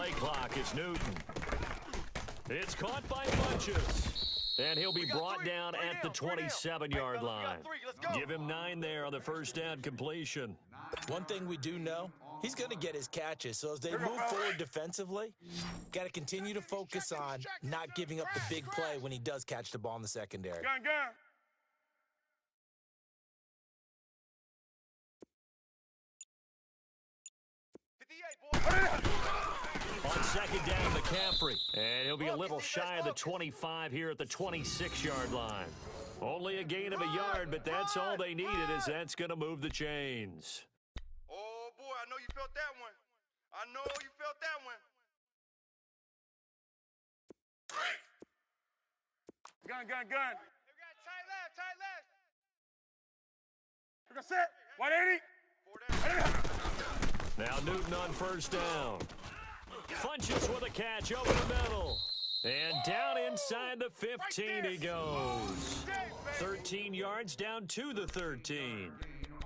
play clock is Newton. It's caught by Bunches. And he'll be brought down at the 27-yard line. Give him 9 there on the first down completion. One thing we do know, he's going to get his catches. So as they move forward defensively, got to continue to focus on not giving up the big play when he does catch the ball in the secondary. On second down, McCaffrey. And he'll be a little shy of the 25 here at the 26-yard line. Only a gain of a yard, but that's all they needed, as that's going to move the chains. Oh, boy, I know you felt that one. I know you felt that one. Gun. We got tight left. We're going to set. 180. Now Newton on first down. Funches with a catch over the middle. And down inside the 15 he goes. 13 yards down to the 13.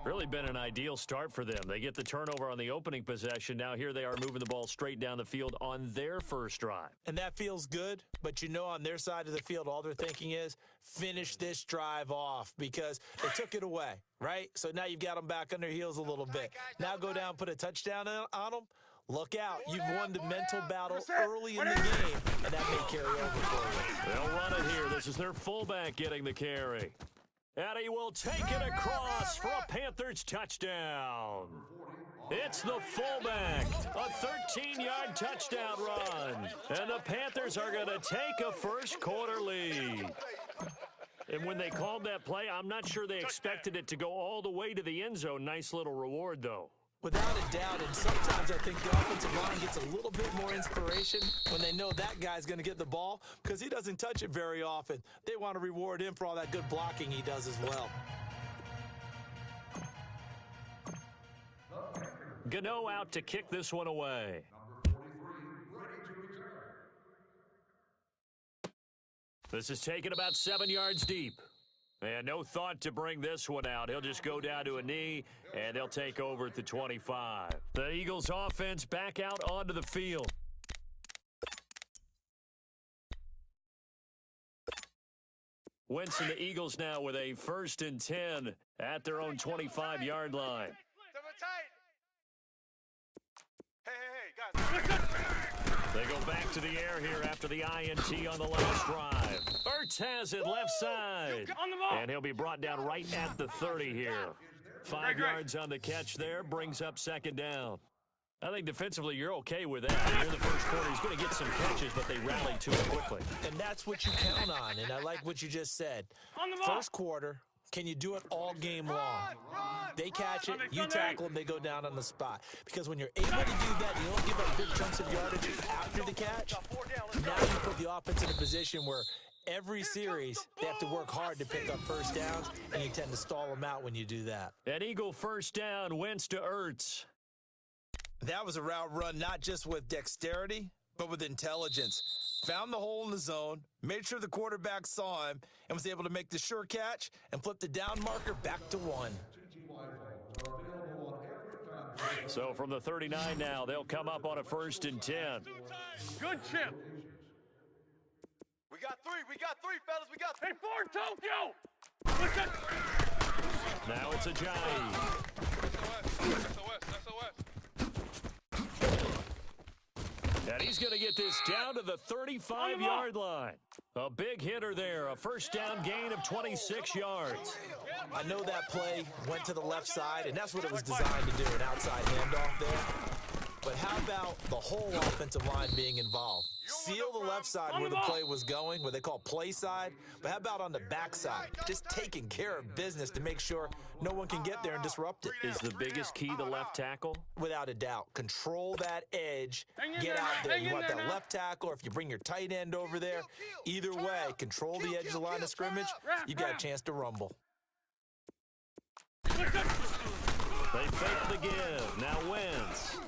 Really been an ideal start for them. They get the turnover on the opening possession. Now here they are moving the ball straight down the field on their first drive. And that feels good, but you know on their side of the field, all they're thinking is finish this drive off because they took it away, right? So now you've got them back on their heels a little bit. Now go down, put a touchdown on them. Look out. You've won the mental battle early in the game, and that may carry over for you. They'll run it here. This is their fullback getting the carry. And he will take it across for a Panthers touchdown. It's the fullback. A 13-yard touchdown run. And the Panthers are going to take a first-quarter lead. And when they called that play, I'm not sure they expected it to go all the way to the end zone. Nice little reward, though. Without a doubt, and sometimes I think the offensive line gets a little bit more inspiration when they know that guy's going to get the ball because he doesn't touch it very often. They want to reward him for all that good blocking he does as well. Gano out to kick this one away. This is taken about 7 yards deep. And no thought to bring this one out. He'll just go down to a knee, and they'll take over at the 25. The Eagles offense back out onto the field. Wentz and the Eagles now with a 1st and 10 at their own 25-yard line. Hey, guys. They go back to the air here after the INT on the last drive. Ertz has it left side. And he'll be brought down right at the 30 here. 5 yards on the catch there, brings up second down. I think defensively you're okay with that. Here in the first quarter, he's going to get some catches, but they rally to it quickly. And that's what you count on, and I like what you just said. First quarter, can you do it all game long? They catch it, you tackle them, they go down on the spot. Because when you're able to do that, you don't give up big chunks of yardage after the catch. Now you put the offense in a position where every series they have to work hard to pick up first downs, and you tend to stall them out when you do that. An Eagle first down, Wentz to Ertz. That was a route run not just with dexterity, but with intelligence. Found the hole in the zone, made sure the quarterback saw him, and was able to make the sure catch and flip the down marker back to 1. So from the 39 now, they'll come up on a 1st and 10. Good chip. We got three, fellas. We got 3. Hey, 4, Tokyo. Now it's Ajayi. And he's going to get this down to the 35-yard line. A big hitter there, a first down gain of 26 yards. I know that play went to the left side, and that's what it was designed to do, an outside handoff there. But how about the whole offensive line being involved? Seal the left side where the play was going, what they call play side. But how about on the back side? Just taking care of business to make sure no one can get there and disrupt it. Is the biggest key the left tackle? Without a doubt. Control that edge. Get out there. You want that left tackle, or if you bring your tight end over there. Either way, control the edge of the line of scrimmage. You got a chance to rumble. They fake the give. Now Wentz.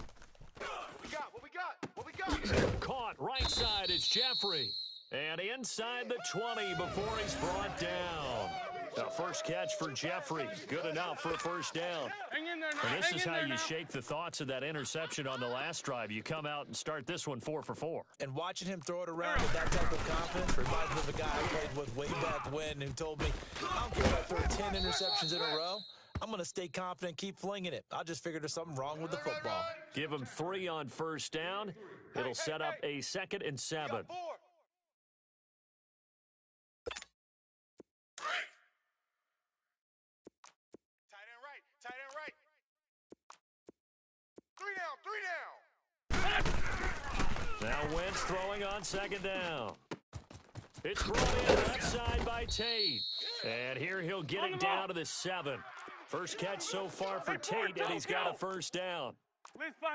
What we got? Caught right side. It's Jeffrey. And inside the 20 before he's brought down. The first catch for Jeffrey. Good enough for a first down. And this is how you shake the thoughts of that interception on the last drive. You come out and start this one 4 for 4. And watching him throw it around with that type of confidence reminds me of a guy I played with way back when who told me, I don't care if I throw 10 interceptions in a row. I'm going to stay confident, keep flinging it. I just figured there's something wrong with the football. Give him 3 on first down. It'll set up a 2nd and 7. Now Wentz throwing on 2nd down. It's brought in left side by Tate. And here he'll get it down to the 7. First catch so far for Tate, and he's got a first down.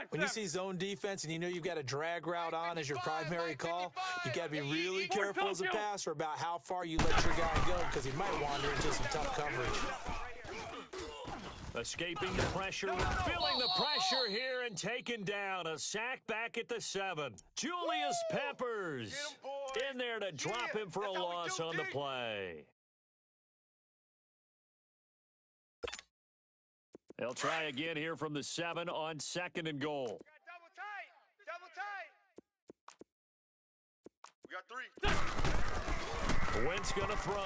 When you see zone defense and you know you've got a drag route on as your primary call, you've got to be really careful as a passer about how far you let your guy go because he might wander into some tough coverage. Escaping the pressure, feeling the pressure here and taken down. A sack back at the 7. Julius Peppers in there to drop him for a loss on the play. They'll try again here from the 7 on 2nd and goal. Double tight. We got 3. Wentz going to throw.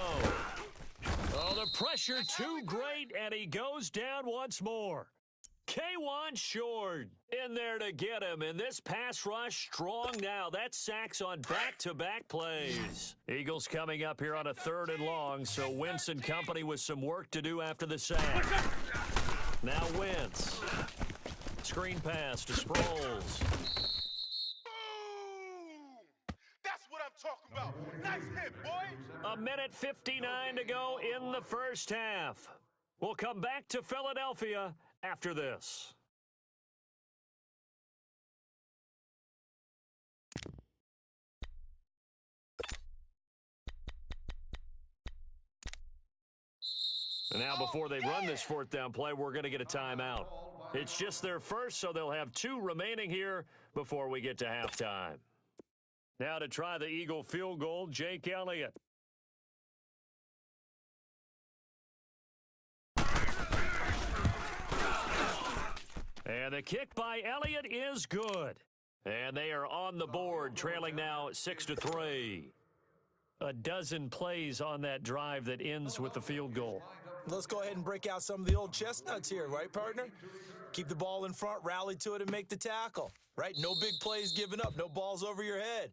Oh, the pressure too great, and he goes down once more. K'Wan Short in there to get him, and this pass rush strong now. That's sacks on back-to-back plays. Eagles coming up here on a 3rd and long, so Wentz and company with some work to do after the sack. Now Wentz. Screen pass to Sproles. That's what I'm talking about. Nice hit, boy. 1:59 to go in the first half. We'll come back to Philadelphia after this. And now before they run this 4th down play, we're going to get a timeout. It's just their first, so they'll have 2 remaining here before we get to halftime. Now to try the Eagle field goal, Jake Elliott. And the kick by Elliott is good. And they are on the board, trailing now 6-3. A dozen plays on that drive that ends with the field goal. Let's go ahead and break out some of the old chestnuts here, right, partner? Keep the ball in front, rally to it, and make the tackle, right? No big plays given up, no balls over your head.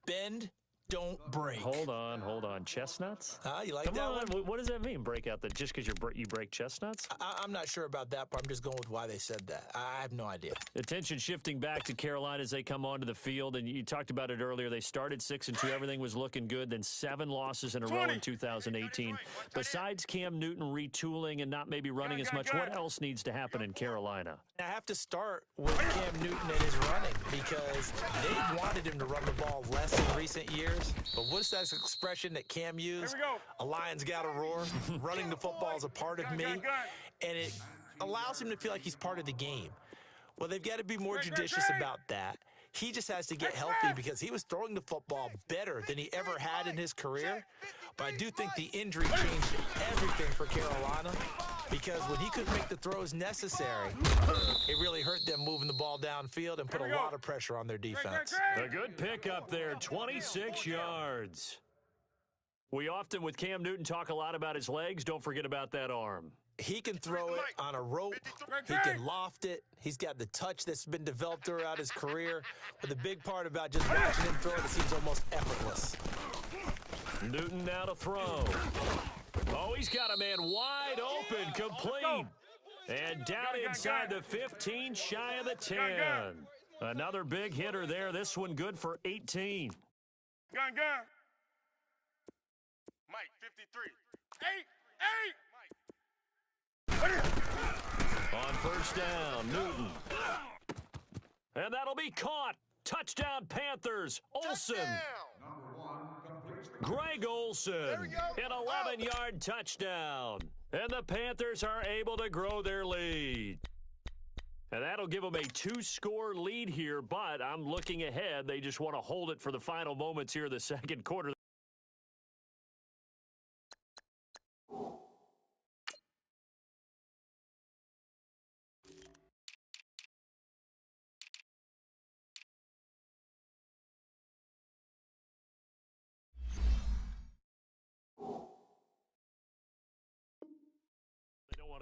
Bend, don't break. Hold on. Chestnuts? You like that one? What does that mean, break out? Just because you break chestnuts? I'm not sure about that, but I'm just going with why they said that. I have no idea. Attention shifting back to Carolina as they come onto the field, and you talked about it earlier. They started 6-2. Everything was looking good, then 7 losses in a row in 2018. Besides Cam Newton retooling and not maybe running as much, what else needs to happen in Carolina? I have to start with Cam Newton and his running because they've wanted him to run the ball less in recent years. But what's that expression that Cam used? A lion's got to roar. Running the football is a part of me, and it allows him to feel like he's part of the game. Well, they've got to be more judicious about that. He just has to get healthy because he was throwing the football better than he ever had in his career. But I do think the injury changed everything for Carolina because when he couldn't make the throws necessary, it really hurt them moving the ball downfield and put a lot of pressure on their defense. A good pickup there, 26 yards. We often, with Cam Newton, talk a lot about his legs. Don't forget about that arm. He can throw it on a rope. He can loft it. He's got the touch that's been developed throughout his career. But the big part about just watching him throw it seems almost effortless. Newton now to throw. Oh, he's got a man wide open, complete. And down inside the 15, shy of the 10. Another big hitter there. This one good for 18. Gun. Mike, 53. 8. On first down, Newton. And that'll be caught. Touchdown, Panthers. Olsen. Greg Olsen, an 11-yard touchdown. And the Panthers are able to grow their lead. And that'll give them a 2-score lead here, but I'm looking ahead. They just want to hold it for the final moments here of the second quarter.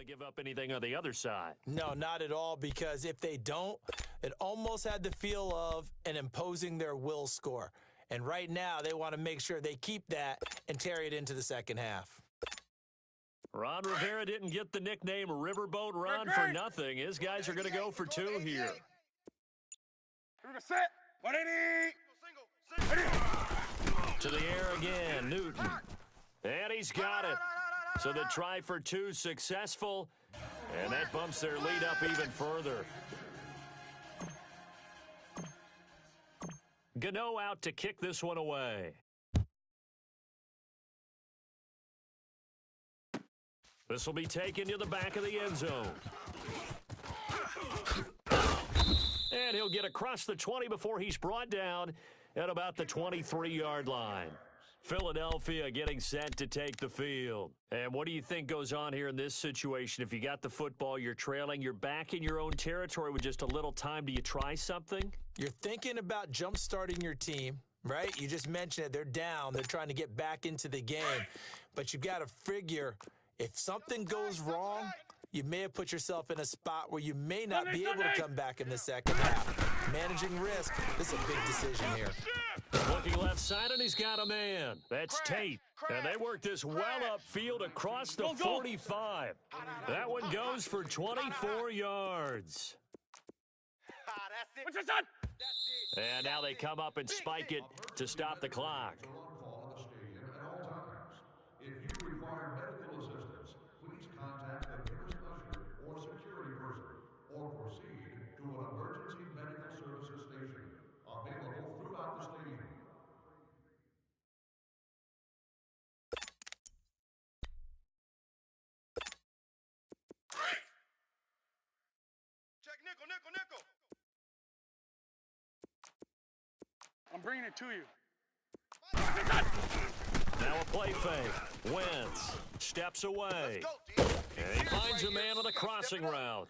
want to give up anything on the other side. No, not at all, because if they don't, it almost had the feel of an imposing their will score. And right now, they want to make sure they keep that and carry it into the second half. Ron Rivera didn't get the nickname Riverboat Ron for nothing. His guys are going to go for two here. Set. 180. To the air again, Newton. And he's got it. So the try for two successful, and that bumps their lead up even further. Gano out to kick this one away. This will be taken to the back of the end zone. And he'll get across the 20 before he's brought down at about the 23-yard line. Philadelphia getting set to take the field. And what do you think goes on here in this situation? If you got the football, you're trailing, you're back in your own territory with just a little time. Do you try something? You're thinking about jump-starting your team, right? You just mentioned it. They're down. They're trying to get back into the game. But you've got to figure, if something goes wrong, you may have put yourself in a spot where you may not be able to come back in the second half. Managing risk, this is a big decision here. Looking left side, and he's got a man. That's Tate. And they work this well upfield across the 45. That one goes for 24 yards. And now they come up and spike it to stop the clock. If you require medical assistance, please contact the nearest usher or security person, or proceed to an emergency medical services station available throughout the stadium. Check nickel. I'm bringing it to you. Now a play fake. Wentz steps away. And he finds a man on the crossing route.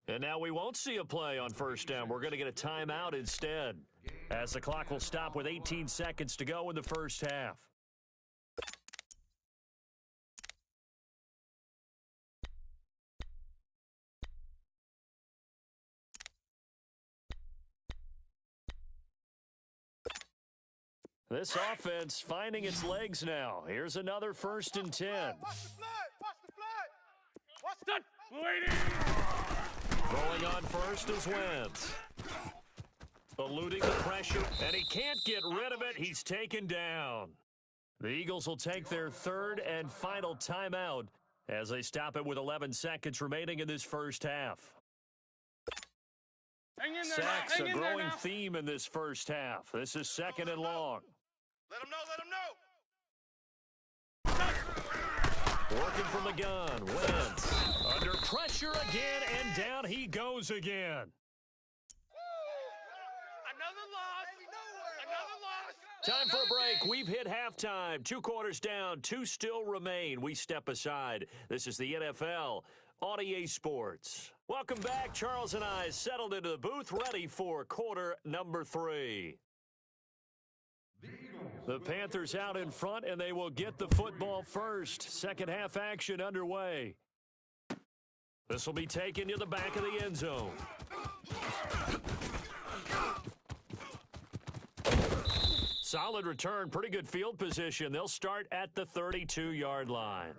And now we won't see a play on first down. We're going to get a timeout instead, as the clock will stop with 18 seconds to go in the first half. This offense finding its legs now. Here's another 1st and 10. Watch the flood. Waiting. Going on first is Wentz. Eluding the pressure, and he can't get rid of it. He's taken down. The Eagles will take their third and final timeout as they stop it with 11 seconds remaining in this first half. Sacks, a growing theme in this first half. This is 2nd and long. Let him know. Working from the gun, Wentz. Under pressure again, and down he goes again. Another loss. Time for a break. We've hit halftime. 2 quarters down, 2 still remain. We step aside. This is the NFL on EA Sports. Welcome back. Charles and I settled into the booth, ready for quarter number 3. The Panthers out in front, and they will get the football first. Second half action underway. This will be taken to the back of the end zone. Solid return, pretty good field position. They'll start at the 32-yard line.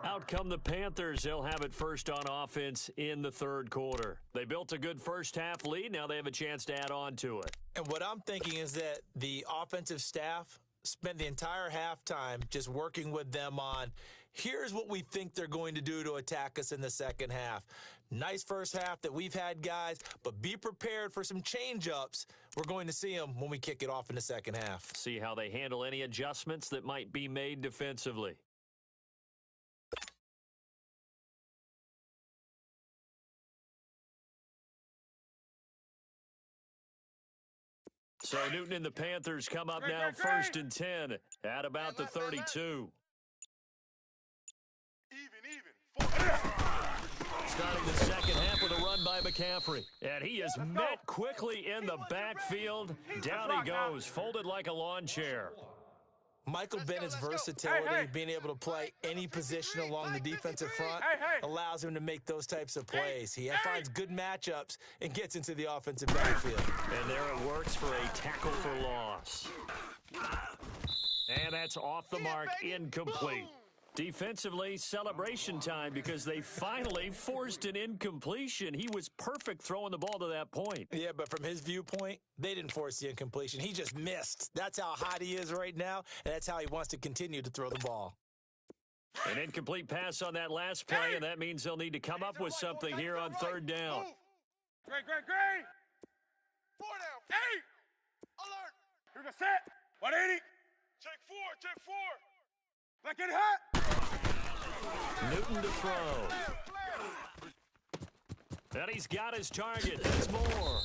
Out come the Panthers. They'll have it first on offense in the third quarter. They built a good first half lead. Now they have a chance to add on to it. And what I'm thinking is that the offensive staff spent the entire halftime just working with them on, here's what we think they're going to do to attack us in the second half. Nice first half that we've had, guys, but be prepared for some change-ups. We're going to see them when we kick it off in the second half. See how they handle any adjustments that might be made defensively. So Newton and the Panthers come up now, 1st and 10 at about the 32. Starting the second half with a run by McCaffrey. And he is met quickly in the backfield. Down he goes, folded like a lawn chair. Michael Bennett's versatility, being able to play any position along the defensive front, allows him to make those types of plays. He finds good matchups and gets into the offensive backfield. And there it works for a tackle for loss. And that's off the mark, incomplete. Defensively, celebration time because they finally forced an incompletion. He was perfect throwing the ball to that point. Yeah, but from his viewpoint, they didn't force the incompletion. He just missed. That's how hot he is right now, and that's how he wants to continue to throw the ball. An incomplete pass on that last play, and that means they'll need to come up with something here on third down. Great. 4 down. Hey! Alert. Here's a set. 180. Check 4. Let's get hot. Newton to throw. And he's got his target. That's more.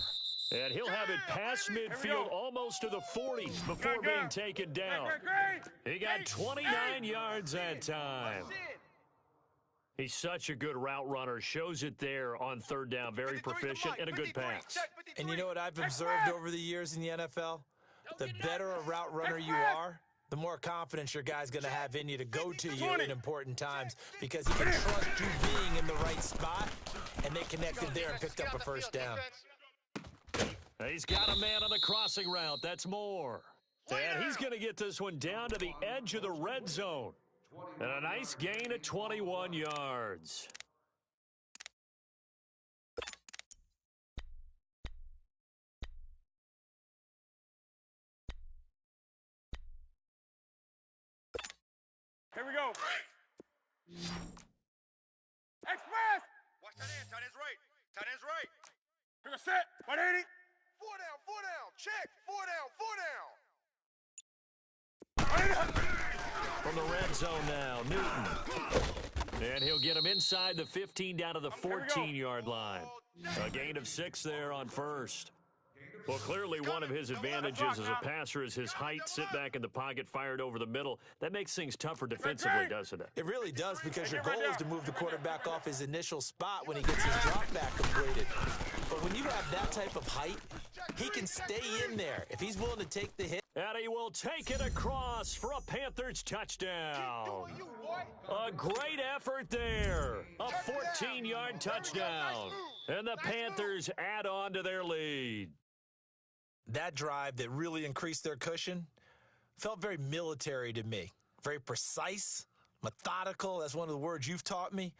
And he'll have it past midfield almost to the 40 before being taken down. He got 29 yards that time. He's such a good route runner. Shows it there on third down. Very proficient and a good pass. And you know what I've observed over the years in the NFL? The better a route runner you are, the more confidence your guy's going to have in you to go to you in important times because he can trust you being in the right spot, and they connected there and picked up a first down. He's got a man on the crossing route. That's more. And he's going to get this one down to the edge of the red zone. And a nice gain of 21 yards. Here we go. Express. Watch that end. Tight end's right. Tight end's right. Here's a set. 180. 4 down. Check. 4 down. From the red zone now, Newton. And he'll get him inside the 15 down to the 14-yard line. A gain of 6 there on first. Well, clearly one of his advantages as a passer is his height. Sit back in the pocket, fired over the middle. That makes things tougher defensively, doesn't it? It really does, because your goal is to move the quarterback off his initial spot when he gets his drop back completed. But when you have that type of height, he can stay in there if he's willing to take the hit. And he will take it across for a Panthers touchdown. A great effort there. A 14-yard touchdown. And the Panthers add on to their lead. That drive that really increased their cushion felt very military to me. Very precise, methodical. That's one of the words you've taught me.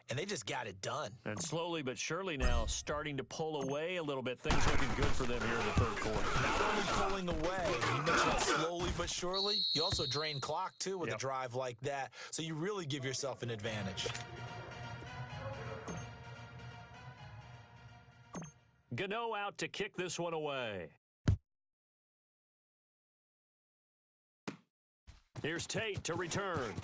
And they just got it done. And slowly but surely now starting to pull away a little bit. Things looking good for them here in the third quarter. Not only pulling away, you mentioned slowly but surely, you also drain clock, too, with a drive like that. So you really give yourself an advantage. Gano out to kick this one away. Here's Tate to return.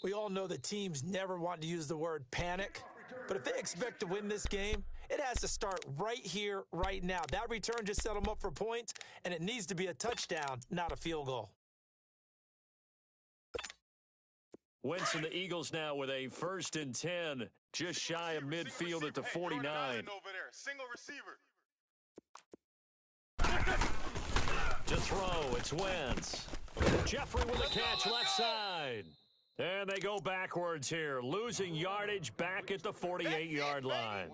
We all know that teams never want to use the word panic, but if they expect to win this game, it has to start right here, right now. That return just set them up for points, and it needs to be a touchdown, not a field goal. Wentz and the Eagles now with a 1st and 10, just shy of midfield at the 49. Single receiver. To throw, it's Wentz. Jeffrey with a catch left side. And they go backwards here, losing yardage back at the 48-yard line.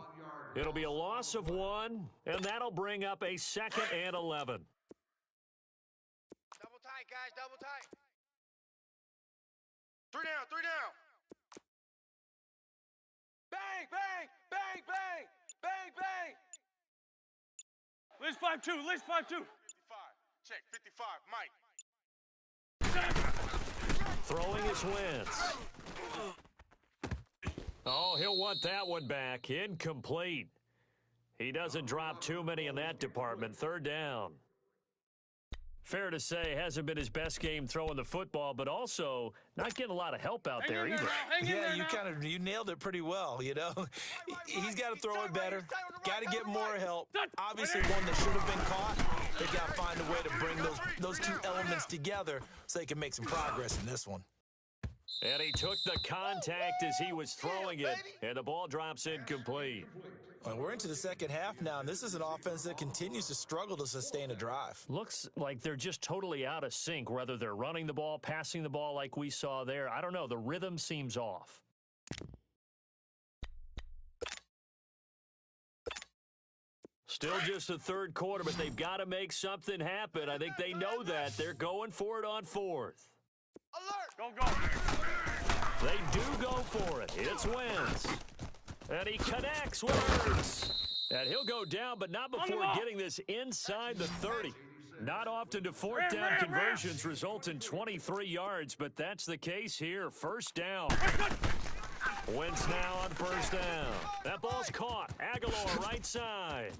It'll be a loss of 1, and that'll bring up a 2nd and 11. Double tight, guys, double tight. 3 down. Bang, bang, bang, bang, bang, bang. List 5-2, list 5-2. 55, check, 55, Mike. Throwing is Wentz. Oh, he'll want that one back. Incomplete. He doesn't drop too many in that department. 3rd down. Fair to say, hasn't been his best game throwing the football, but also not getting a lot of help out there either. Yeah, you nailed it pretty well, you know. He's got to throw it better. Got to get more help. Obviously, one that should have been caught. They got to find a way to bring those two elements together so they can make some progress in this one. And he took the contact as he was throwing it, and the ball drops incomplete. Well, we're into the second half now, and this is an offense that continues to struggle to sustain a drive. Looks like they're just totally out of sync, whether they're running the ball, passing the ball like we saw there. I don't know. The rhythm seems off. Still just the third quarter, but they've got to make something happen. I think they know that. They're going for it on fourth. Alert! Go, go. They do go for it. It's Wentz. And he connects with Hurts. And he'll go down, but not before getting this inside the 30. Not often do fourth down conversions result in 23 yards, but that's the case here. First down. Wentz now on first down. That ball's caught. Aguilar right side.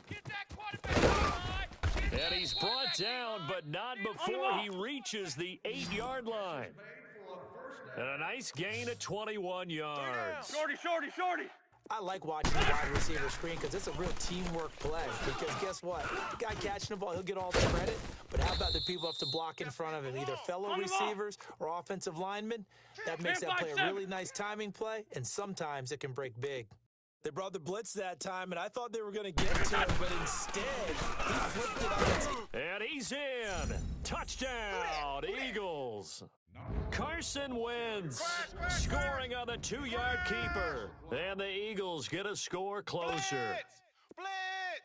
And he's brought down, but not before he reaches the 8-yard line. And a nice gain of 21 yards. Shorty, shorty, shorty. I like watching the wide receiver screen because it's a real teamwork play. Because guess what? The guy catching the ball, he'll get all the credit. But how about the people have to block in front of him, either fellow receivers or offensive linemen? That makes that play a really nice timing play, and sometimes it can break big. They brought the blitz that time, and I thought they were going to get to him, but instead, he flipped it on. And he's in. Touchdown, Eagles. Carson Wentz scoring on the 2-yard keeper. And the Eagles get a score closer. Blitz!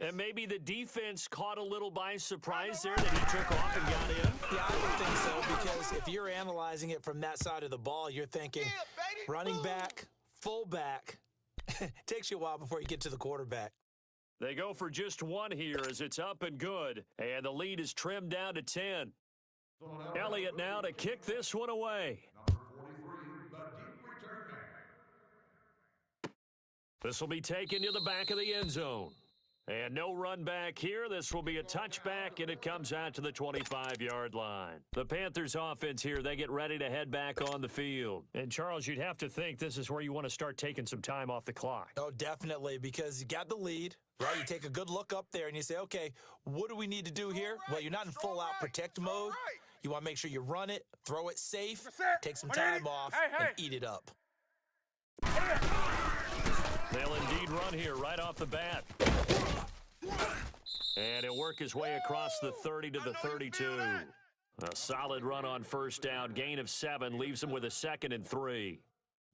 And maybe the defense caught a little by surprise there that he took off and got in. Yeah, I would think so, because if you're analyzing it from that side of the ball, you're thinking running back, fullback. Takes you a while before you get to the quarterback. They go for just one here as it's up and good. And the lead is trimmed down to 10. Elliott now to kick this one away. Number 43, the deep return man. This will be taken to the back of the end zone. And no run back here. This will be a touchback, and it comes out to the 25-yard line. The Panthers offense here, they get ready to head back on the field. And, Charles, you'd have to think this is where you want to start taking some time off the clock. Oh, definitely, because you got the lead, right? You take a good look up there, and you say, okay, what do we need to do here? Well, you're not in full-out protect mode. You want to make sure you run it, throw it safe, take some time off, and eat it up. They'll indeed run here right off the bat. And he'll work his way across the 30 to the 32. A solid run on first down. Gain of 7 leaves him with a 2nd and 3.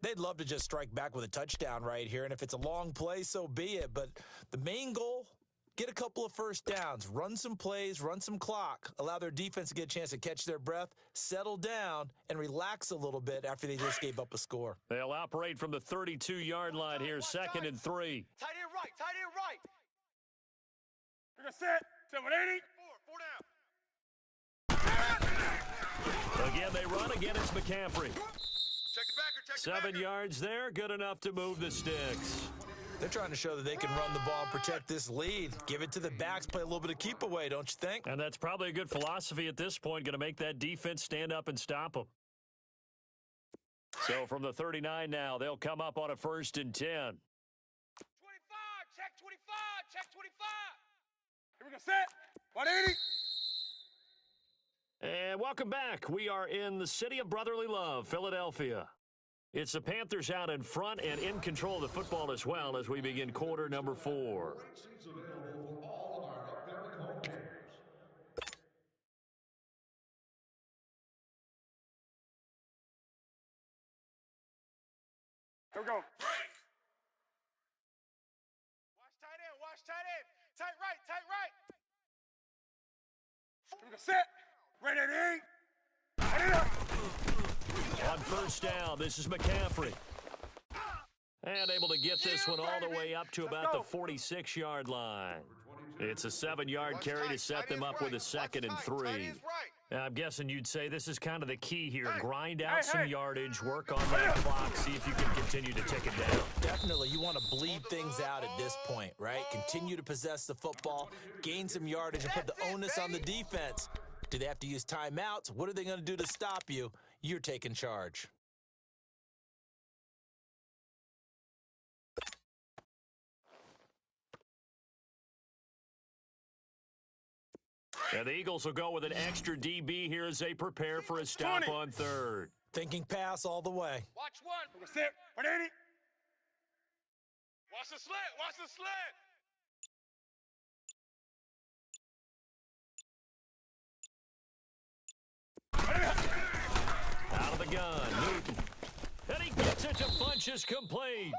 They'd love to just strike back with a touchdown right here, and if it's a long play, so be it. But the main goal, get a couple of first downs, run some plays, run some clock, allow their defense to get a chance to catch their breath, settle down, and relax a little bit after they just gave up a score. They'll operate from the 32-yard line here, 2nd and 3. Tight end right, tight end right. You're gonna set. 780. Four down. Again, they run. Again, it's McCaffrey. Check the backer, check the 7 backer. yards there, good enough to move the sticks. They're trying to show that they can run the ball and protect this lead. Give it to the backs, play a little bit of keep away, don't you think? And that's probably a good philosophy at this point, going to make that defense stand up and stop them. So from the 39 now, they'll come up on a 1st and 10. 25, check 25, check 25. Here we go, set. 180. And welcome back. We are in the city of brotherly love, Philadelphia. It's the Panthers out in front and in control of the football as well as we begin quarter number 4. Great seats available for all of our upcoming home games. Here we go. Watch tight end, watch tight end. Tight right, tight right. Here we go, set. Ready, ready. Ready up. On first down, this is McCaffrey. And able to get this one all the way up to about the 46-yard line. It's a 7-yard carry to set them up with a 2nd and 3. I'm guessing you'd say this is kind of the key here. Grind out some yardage, work on that clock, see if you can continue to tick it down. Definitely, you want to bleed things out at this point, right? Continue to possess the football, gain some yardage, and put the onus on the defense. Do they have to use timeouts? What are they going to do to stop you? You're taking charge. And the Eagles will go with an extra DB here as they prepare for a stop on 3rd. Thinking pass all the way. Watch one. Set. 180. Watch the slant. Watch the slant. Out of the gun, Newton. And he gets it to Funchess complete.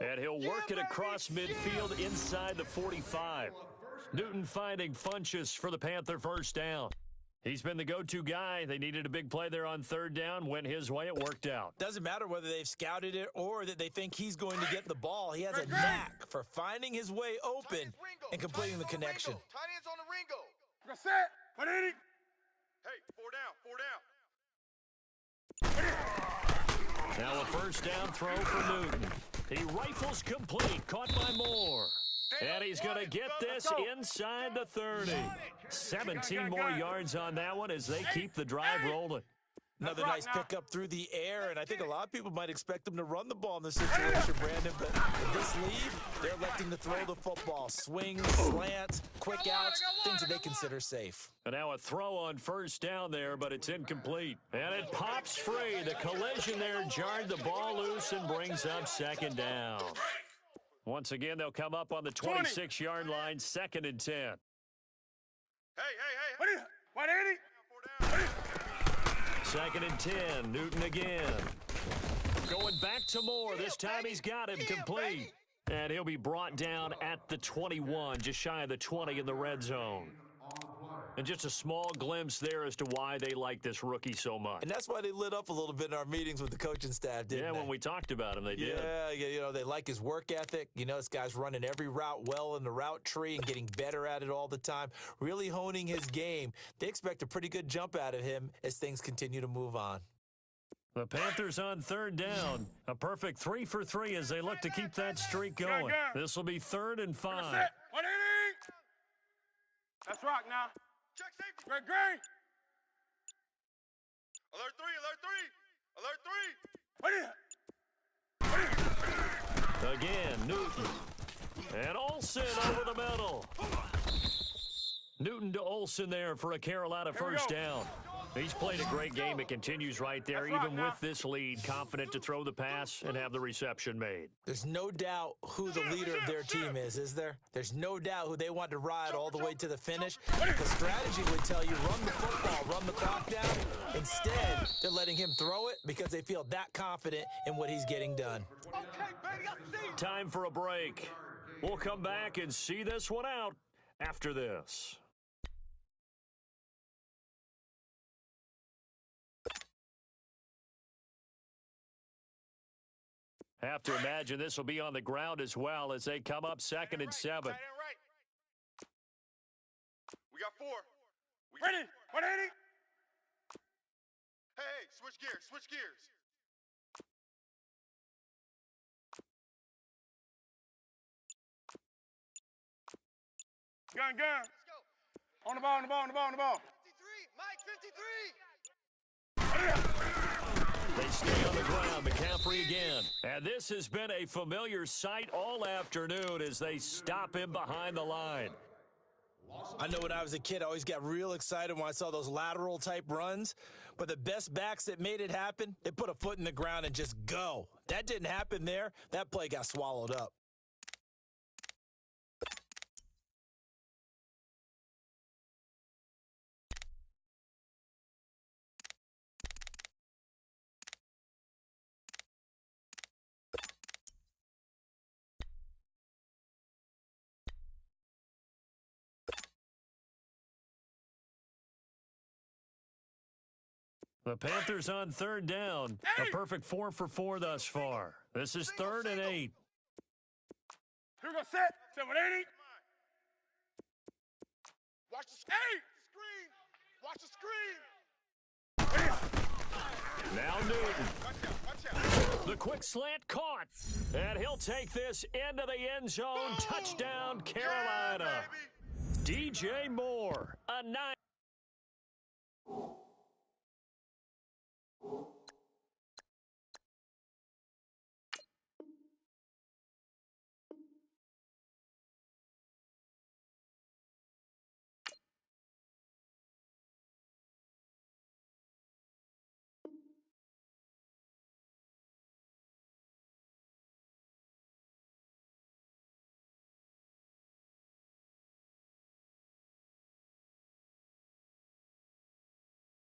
And he'll work it across midfield inside the 45. Newton finding Funchess for the Panther first down. He's been the go-to guy. They needed a big play there on third down. Went his way. It worked out. Doesn't matter whether they've scouted it or that they think he's going to get the ball. He has a knack for finding his way open and completing the connection. Tight ends on the Ringo. Set. 180. Hey, four down, four down. Now a first down throw for Newton. He rifles complete, caught by Moore. And he's going to get this inside the 30. 17 more yards on that one as they keep the drive rolling. Another nice pickup through the air, and I think a lot of people might expect them to run the ball in this situation, Brandon, but in this lead, they're electing to throw the football. Swings, slants, quick outs, things that they consider safe. And now a throw on first down there, but it's incomplete. And it pops free. The collision there jarred the ball loose and brings up second down. Once again, they'll come up on the 26-yard line, 2nd and 10. Hey. 180. 2nd and 10, Newton again. Going back to Moore. This time he's got him complete. And he'll be brought down at the 21, just shy of the 20 in the red zone. And just a small glimpse there as to why they like this rookie so much. And that's why they lit up a little bit in our meetings with the coaching staff, didn't they? Yeah, when we talked about him, they did. Yeah, you know, they like his work ethic. You know, this guy's running every route well in the route tree and getting better at it all the time, really honing his game. They expect a pretty good jump out of him as things continue to move on. The Panthers on third down. A perfect 3 for 3 as they look to keep that streak going. This will be 3rd and 5. 180. Let's rock now. Check safety. Great. Alert 3. Again, Newton. And Olsen over the middle. Newton to Olsen there for a Carolina first down. He's played a great game. It continues right there, even with this lead, confident to throw the pass and have the reception made. There's no doubt who the leader of their team is there? There's no doubt who they want to ride all the way to the finish. The strategy would tell you, run the football, run the clock down. Instead, they're letting him throw it because they feel that confident in what he's getting done. Time for a break. We'll come back and see this one out after this. Have to imagine this will be on the ground as well as they come up 2nd and 7. Tight end right. We got 4. Ready. 180. Hey, switch gears. Gun. Let's go. On the ball. 53, Mike, 53. They stay on the ground. McCaffrey again. And this has been a familiar sight all afternoon as they stop him behind the line. I know when I was a kid, I always got real excited when I saw those lateral type runs. But the best backs that made it happen, they put a foot in the ground and just go. That didn't happen there. That play got swallowed up. The Panthers on third down. A perfect 4 for 4 thus far. This is 3rd and 8. Here we go. Set. 180. Watch the screen. Now Newton. Watch out. The quick slant caught. And he'll take this into the end zone. Touchdown, Carolina. DJ Moore, a 9.